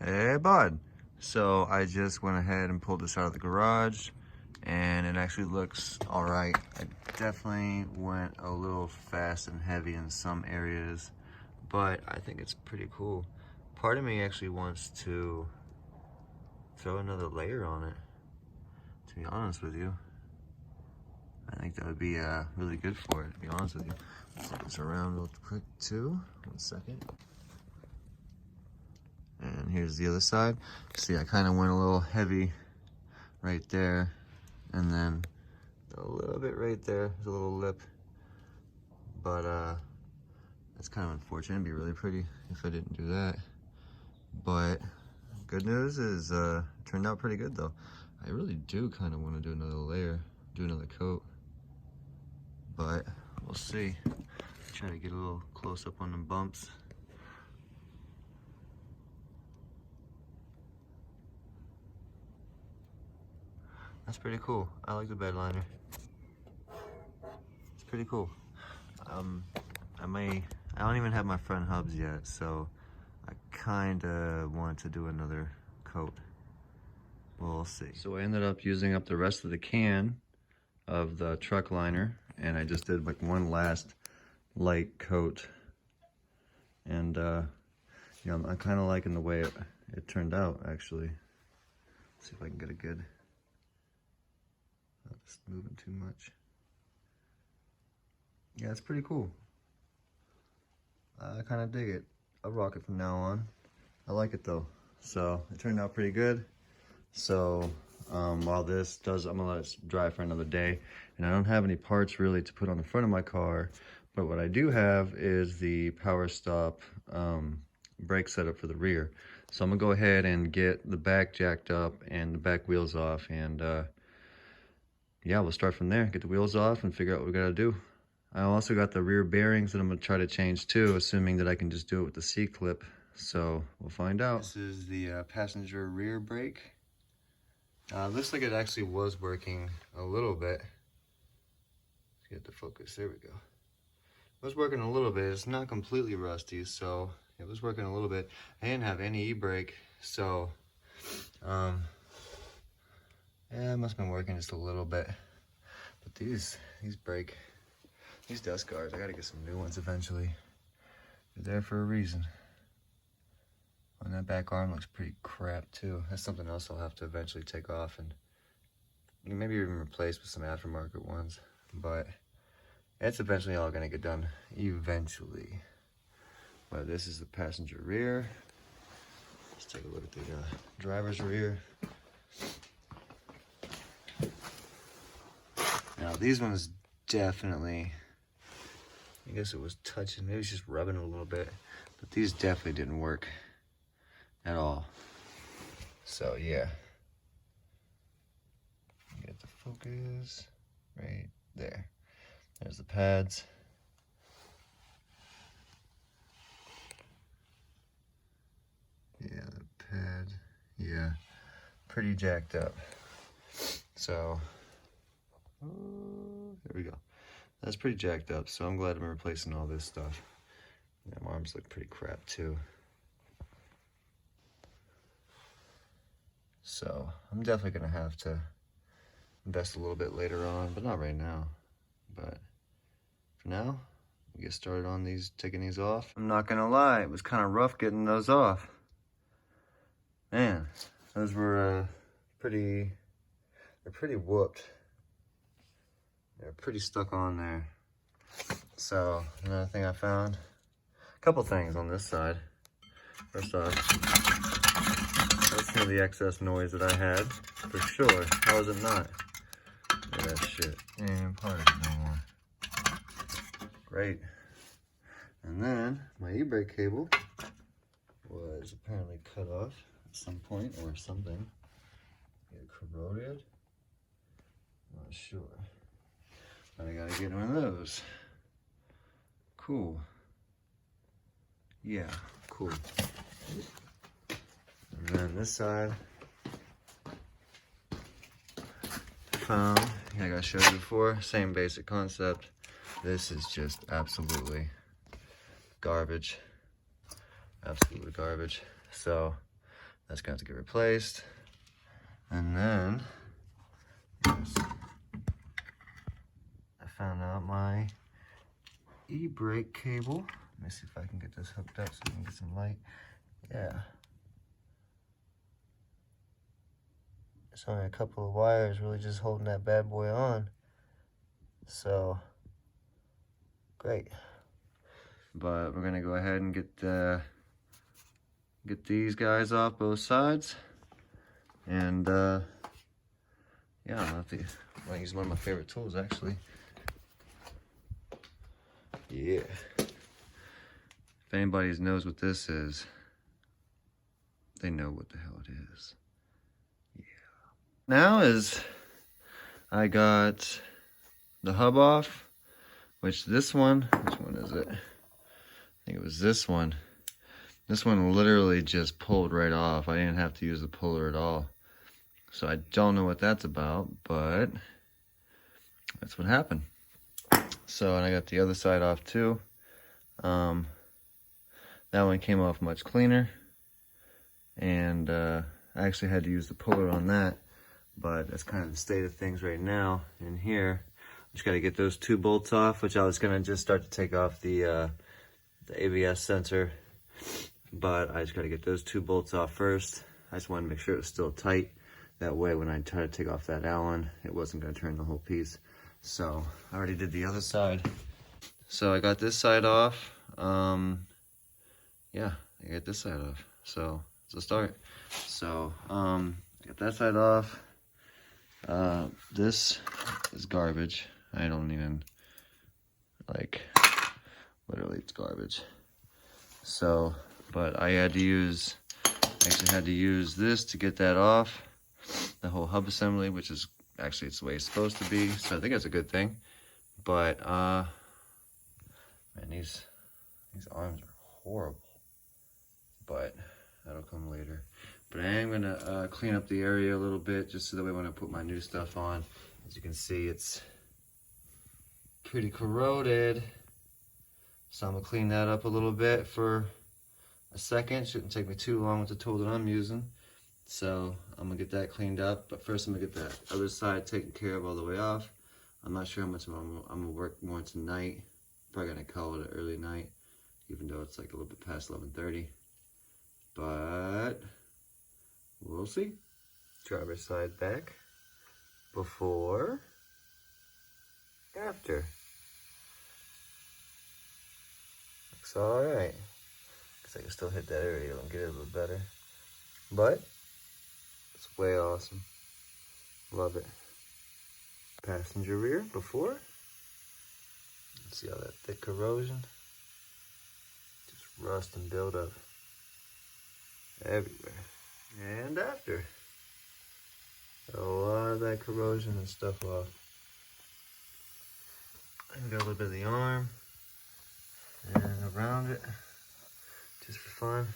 Hey, bud. So I just went ahead and pulled this out of the garage, and it actually looks all right. I definitely went a little fast and heavy in some areas, but I think it's pretty cool. Part of me actually wants to throw another layer on it, to be honest with you. I think that would be really good for it, to be honest with you. Let's flip this around real quick too. 1 second. And here's the other side. See, I kind of went a little heavy right there, and then a little bit right there. There's a little lip, but that's kind of unfortunate. It'd be really pretty if I didn't do that. But good news is it turned out pretty good though. I really do kind of want to do another layer, do another coat, but we'll see. Try to get a little close up on the bumps. That's pretty cool. I like the bed liner. It's pretty cool. I don't even have my front hubs yet, so I kinda want to do another coat. We'll see. So I ended up using up the rest of the can of the truck liner, and I just did like one last light coat. And yeah, I'm kind of liking the way it turned out, actually. Let's see if I can get a good. Not just moving too much. Yeah, it's pretty cool. I kind of dig it. I'll rock it from now on. I like it though. So it turned out pretty good. So while this does, I'm gonna let it dry for another day. And I don't have any parts really to put on the front of my car. But what I do have is the PowerStop brake setup for the rear. So I'm gonna go ahead and get the back jacked up and the back wheels off, and yeah, we'll start from there. Get the wheels off and figure out what we gotta do. I also got the rear bearings that I'm gonna try to change too, assuming that I can just do it with the C-clip. So we'll find out. This is the passenger rear brake. Looks like it actually was working a little bit. Let's get the focus, there we go. It was working a little bit. It's not completely rusty, so it was working a little bit. I didn't have any e-brake, so yeah, it must have been working just a little bit. But these dust guards, I gotta get some new ones eventually. They're there for a reason. And that back arm looks pretty crap too. That's something else I'll have to eventually take off and maybe even replace with some aftermarket ones. But it's eventually all gonna get done, eventually. But this is the passenger rear. Let's take a look at the driver's rear. Now these ones definitely, I guess it was touching, maybe it's just rubbing a little bit, but these definitely didn't work at all. So yeah, get the focus right there. There's the pads. Yeah, the pad, yeah, pretty jacked up. So, there we go. That's pretty jacked up, so I'm glad I'm replacing all this stuff. Yeah, my arms look pretty crap too. So I'm definitely gonna have to invest a little bit later on, but not right now. But for now, we get started on these, taking these off. I'm not gonna lie, it was kind of rough getting those off. Man, those were they're pretty whooped. They're pretty stuck on there. So another thing I found, a couple things on this side. First off, that's some of the excess noise that I had, for sure. How is it not? Look at that shit. Ain't even part of it no more. Great. And then my e-brake cable was apparently cut off at some point or something. It corroded. Not sure. But I gotta get one of those. Cool. Yeah, cool. And then this side, found, like I showed you before, same basic concept. This is just absolutely garbage. Absolutely garbage. So That's gonna have to get replaced. And then, yes, I found out my e-brake cable. Let me see if I can get this hooked up so we can get some light. Yeah. It's only a couple of wires really just holding that bad boy on. So, great. But we're gonna go ahead and get these guys off both sides. And yeah, I might use one of my favorite tools actually. Yeah. If anybody knows what this is, they know what the hell it is. Yeah. Now I got the hub off, which one is it? I think it was this one. This one literally just pulled right off. I didn't have to use the puller at all. So I don't know what that's about, but that's what happened. So, and I got the other side off too. That one came off much cleaner. And I actually had to use the puller on that. But that's kind of the state of things right now in here. Just got to get those 2 bolts off, which I was going to just start to take off the ABS sensor. But I just got to get those 2 bolts off first. I just wanted to make sure it was still tight. That way when I try to take off that Allen, it wasn't going to turn the whole piece. So I already did the other side. So I got this side off. Yeah, I got this side off. So let's start. So I got that side off. This is garbage. I don't even, like, literally it's garbage. So, but I actually had to use this to get that off. The whole hub assembly, which is actually it's the way it's supposed to be. So I think that's a good thing. But, man, these arms are horrible. But that'll come later. But I am gonna clean up the area a little bit, just so that way when I put my new stuff on, as you can see, it's pretty corroded. So I'm gonna clean that up a little bit for a second. Shouldn't take me too long with the tool that I'm using. So I'm gonna get that cleaned up. But first I'm gonna get that other side taken care of all the way off. I'm not sure how much I'm gonna work more tonight. Probably gonna call it an early night, even though it's like a little bit past 11:30. But we'll see. Driver's side back. Before. After. Looks alright. Guess I can still hit that area and get it a little better. But it's way awesome. Love it. Passenger rear before. See all that thick corrosion? Just rust and buildup everywhere. And after. A lot of that corrosion and stuff off. And got a little bit of the arm and around it, just for fun.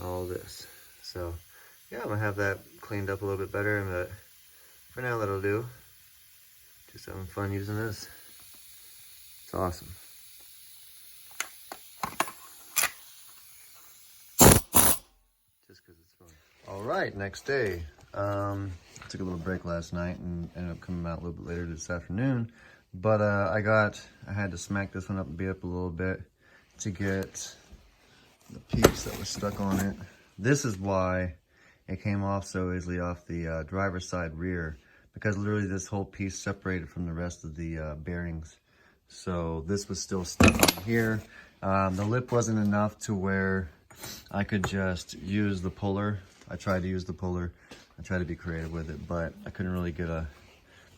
All this. So yeah, I'm gonna have that cleaned up a little bit better, but for now that'll do. Just having fun using this. It's awesome. Just because it's fun. All right, next day. I took a little break last night and ended up coming out a little bit later this afternoon. But I had to smack this one up and beat up a little bit to get the piece that was stuck on it. This is why it came off so easily off the driver's side rear, because literally this whole piece separated from the rest of the bearings. So this was still stuck on here. The lip wasn't enough to where I could just use the puller. I tried to use the puller. I tried to be creative with it, but I couldn't really get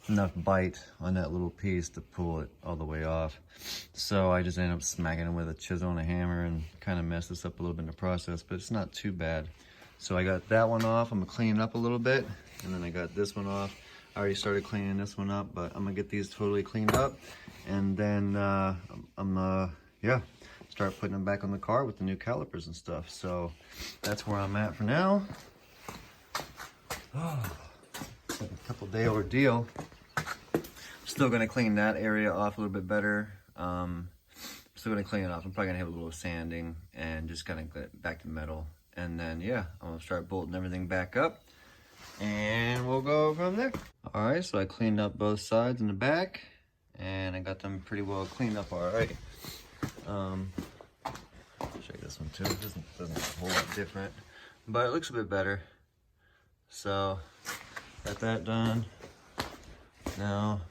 enough bite on that little piece to pull it all the way off. So I just ended up smacking it with a chisel and a hammer and kind of messed this up a little bit in the process, but it's not too bad. So I got that one off. I'm gonna clean it up a little bit, and then I got this one off. I already started cleaning this one up, but I'm gonna get these totally cleaned up, and then yeah, start putting them back on the car with the new calipers and stuff. So that's where I'm at for now. Oh, it's like a couple day ordeal. Still gonna clean that area off a little bit better. Still gonna clean it off. I'm probably gonna have a little sanding and just gonna get back to metal And then, yeah, I'm gonna start bolting everything back up and we'll go from there. All right, so I cleaned up both sides in the back and I got them pretty well cleaned up already. I'll show you this one too. It doesn't look a whole lot different, but it looks a bit better. So, got that done. Now,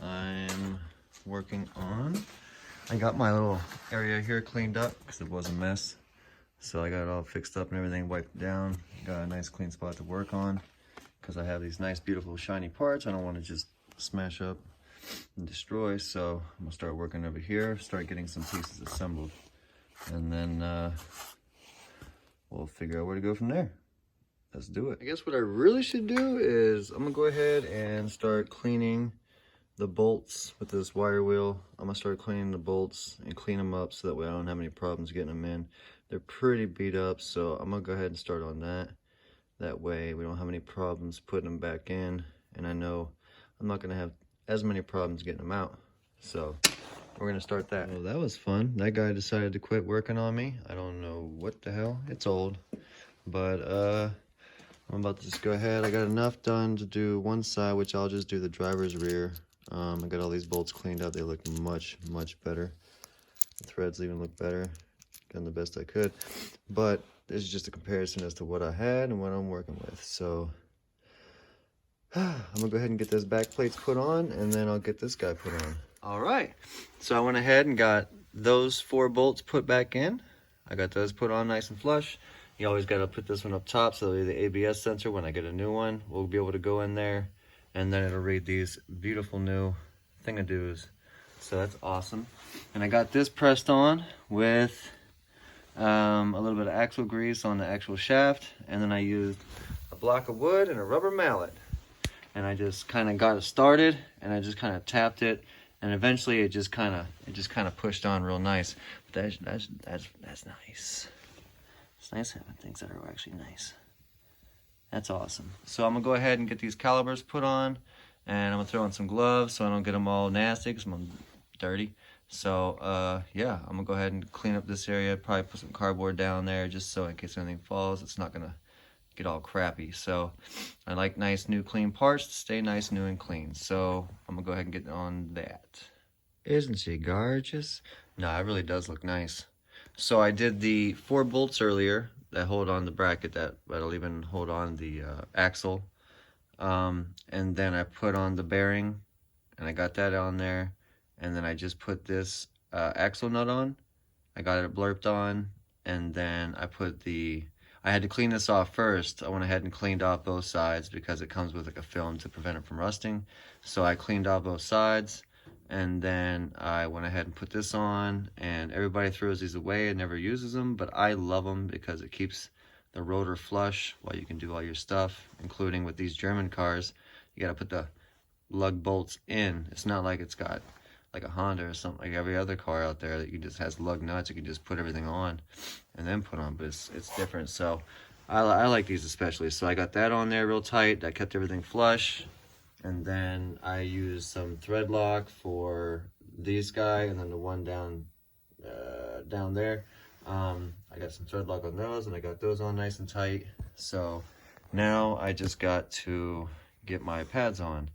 I'm working on, I got my little area here cleaned up because it was a mess. So I got it all fixed up and everything wiped down. Got a nice clean spot to work on because I have these nice, beautiful, shiny parts. I don't want to just smash up and destroy. So I'm gonna start working over here, start getting some pieces assembled. And then we'll figure out where to go from there. Let's do it. I guess what I really should do is I'm gonna go ahead and start cleaning the bolts with this wire wheel. I'm gonna start cleaning the bolts and clean them up so that way I don't have any problems getting them in. They're pretty beat up, so I'm gonna go ahead and start on that. That way we don't have any problems putting them back in, and I know I'm not gonna have as many problems getting them out. So we're gonna start that. Well, that was fun. That guy decided to quit working on me. I don't know what the hell. It's old, but I'm about to just go ahead. I got enough done to do one side, which I'll just do the driver's rear. I got all these bolts cleaned up. They look much, much better. The threads even look better. Done the best I could. But this is just a comparison as to what I had and what I'm working with. So I'm gonna go ahead and get those back plates put on, and then I'll get this guy put on. All right. So I went ahead and got those 4 bolts put back in. I got those put on nice and flush. You always got to put this one up top so the ABS sensor, when I get a new one, will be able to go in there, and then it'll read these beautiful new thingadoos. So that's awesome. And I got this pressed on with a little bit of axle grease on the actual shaft, and then I used a block of wood and a rubber mallet, and I just kind of got it started, and I just kind of tapped it, and eventually it just kind of pushed on real nice. But that's nice. It's nice having things that are actually nice. That's awesome. So I'm gonna go ahead and get these calipers put on, and I'm gonna throw on some gloves so I don't get them all nasty because I'm dirty. So yeah, I'm gonna go ahead and clean up this area, probably put some cardboard down there just so in case anything falls, it's not gonna get all crappy. So I like nice, new, clean parts to stay nice, new, and clean. So I'm gonna go ahead and get on that. Isn't she gorgeous? No, it really does look nice. So I did the 4 bolts earlier that hold on the bracket that'll even hold on the axle. And then I put on the bearing, and I got that on there. And then I just put this axle nut on. I got it blurped on, and then I had to clean this off first. I went ahead and cleaned off both sides because it comes with like a film to prevent it from rusting. So I cleaned off both sides. And then I went ahead and put this on, and everybody throws these away and never uses them, but I love them because it keeps the rotor flush while you can do all your stuff, including with these German cars. You got to put the lug bolts in. It's not like it's got like a Honda or something, like every other car out there that you just has lug nuts. You can just put everything on and then put on, but it's different. So I like these especially. So I got that on there real tight. That kept everything flush. And then I used some thread lock for these guys, and then the one down there. I got some thread lock on those, and I got those on nice and tight. So now I just got to get my pads on,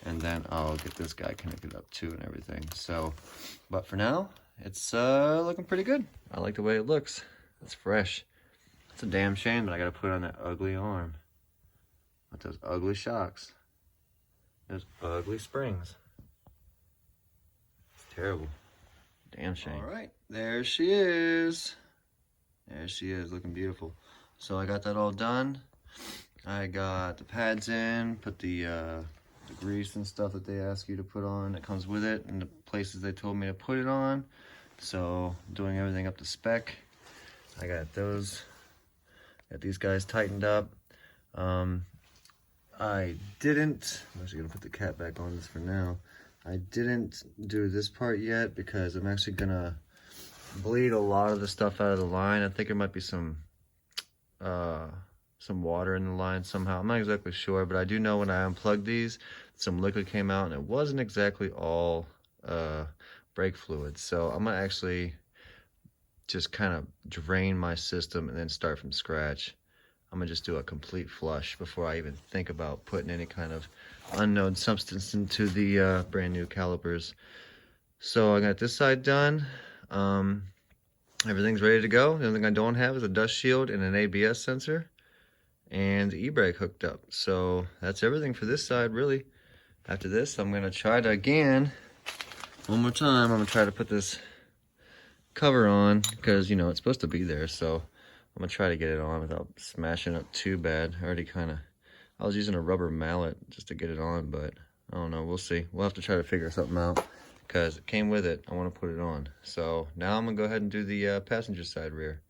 and then I'll get this guy connected up too and everything. So, but for now, it's looking pretty good. I like the way it looks. It's fresh. It's a damn shame that I got to put on that ugly arm with those ugly shocks. Those ugly springs. It's terrible. Damn shame. All right, there she is. There she is, looking beautiful. So I got that all done. I got the pads in, put the grease and stuff that they ask you to put on that comes with it, and the places they told me to put it on. So doing everything up to spec. I got these guys tightened up. I'm actually gonna put the cap back on this for now. I didn't do this part yet because I'm actually gonna bleed a lot of the stuff out of the line. I think there might be some water in the line somehow. I'm not exactly sure, but I do know when I unplugged these, some liquid came out and it wasn't exactly all brake fluid. So I'm gonna actually just kind of drain my system and then start from scratch. I'm gonna just do a complete flush before I even think about putting any kind of unknown substance into the brand new calipers. So I got this side done. Everything's ready to go. The only thing I don't have is a dust shield and an ABS sensor and the e-brake hooked up. So that's everything for this side, really. After this, I'm gonna try to again, one more time, I'm gonna try to put this cover on because, you know, it's supposed to be there. So I'm gonna try to get it on without smashing it too bad. I was using a rubber mallet just to get it on, but I don't know, we'll see. We'll have to try to figure something out because it came with it. I want to put it on. So now I'm gonna go ahead and do the passenger side rear.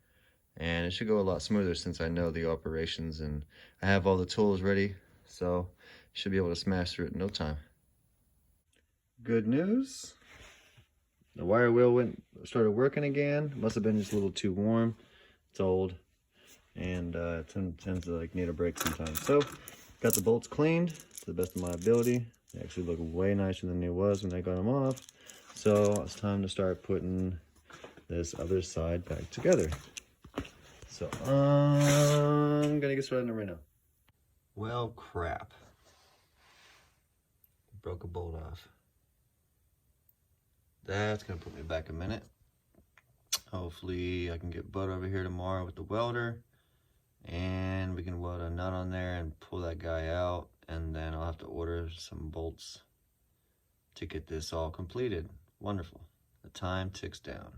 And it should go a lot smoother since I know the operations and I have all the tools ready. So should be able to smash through it in no time. Good news. The wire wheel started working again. Must have been just a little too warm. It's old. And it tends to like need a break sometimes. So got the bolts cleaned to the best of my ability. They actually look way nicer than they was when I got them off. So it's time to start putting this other side back together. So I'm gonna get started right now. Well, crap. Broke a bolt off. That's gonna put me back a minute. Hopefully I can get Bud over here tomorrow with the welder and we can weld a nut on there and pull that guy out, and then I'll have to order some bolts to get this all completed. Wonderful. The time ticks down.